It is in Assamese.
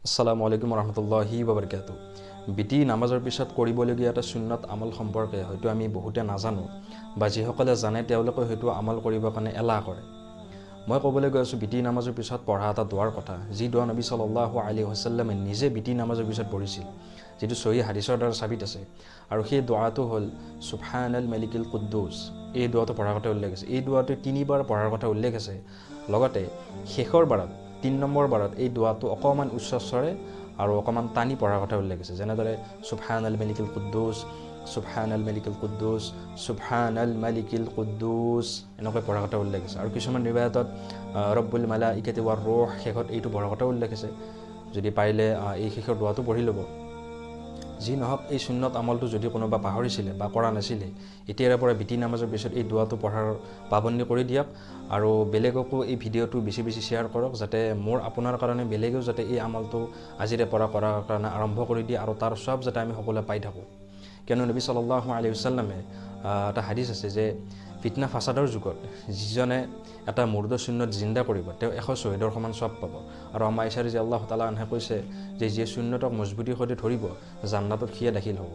আসসালামু আলাইকুম ৰহমতুল্লাহি ওবাৰকাতুহু। বিটি নামাজৰ পিছত কৰিবলগীয়া এটা সুন্নত আমল সম্পৰ্কে হয়তো আমি বহুতে নাজানো বা যিসকলে জানে তেওঁলোকে হয়তো আমল কৰিবৰ কাৰণে এলাহ কৰে। মই ক'বলৈ গৈ আছোঁ বিটি নামাজৰ পিছত পঢ়া এটা দোৱাৰ কথা, যি দোৱা নবী সাল্লাল্লাহু আলাইহি ওয়াসাল্লামে নিজে বিটি নামাজৰ পিছত পঢ়িছিল, যিটো সহি হাদিছৰ দ্বাৰা চাবিত আছে। আৰু সেই দোৱাটো হ'ল সুবহানাল মালিকিল কুদ্দুছ। এই দোৱাটো পঢ়াৰ কথা উল্লেখ আছে। এই দোৱাটো 3 বাৰ পঢ়াৰ কথা উল্লেখ আছে। লগতে শেষৰ বাৰত 3 নম্বৰ বাৰত এই দোৱাটো অকণমান উচ্চস্বৰে আৰু অকণমান টানি পঢ়াৰ কথা উল্লেখ আছে, যেনেদৰে সুবহানাল মালিকিল কুদ্দুছ, সুবহানাল মালিকিল কুদ্দুছ, সুবহানাল মালিকিল কুদ্দুছ এনেকৈ পঢ়াৰ কথা উল্লেখ আছে। আৰু কিছুমান ৰিৱায়াতত ৰব্বুল মালাইকাতি ৱাৰ ৰুহ শেষত এইটো পঢ়াৰ কথা উল্লেখ আছে। যদি পাৰিলে এই শেষৰ দোৱাটো পঢ়ি ল'ব। যি নহওক, এই সুন্নত আমলটো যদি কোনোবা পাহৰিছিলে বা কৰা নাছিলে, এতিয়াৰে পৰা বিটি নামাজৰ পিছত এই দোৱাটো পঢ়াৰ পাবন্দী কৰি দিয়ক। আৰু বেলেগকো এই ভিডিঅ'টো বেছি বেছি শ্বেয়াৰ কৰক, যাতে মোৰ আপোনাৰ কাৰণে বেলেগেও যাতে এই আমলটো আজিৰে পৰা কৰাৰ কাৰণে আৰম্ভ কৰি দিয়ে আৰু তাৰ সব যাতে আমি সকলোৱে পাই থাকোঁ। কিয়নো নবী সাল্লাল্লাহু আলাইহি ওয়াসাল্লামে এটা হাদিছ আছে যে ফিতনা ফাসাদৰ যুগত যিজনে এটা মুৰ্দ সুন্নত জিন্দা কৰিব তেওঁ 100 শ্বহীদৰ সমান সব পাব। আৰু আমাৰ আয়েশা ৰাদিয়াল্লাহু তাআলা আনহা কৈছে যে যিয়ে সুন্নতক মজবুতি কৰি ধৰিব জান্নাতত সিয়ে দাখিল হ'ব।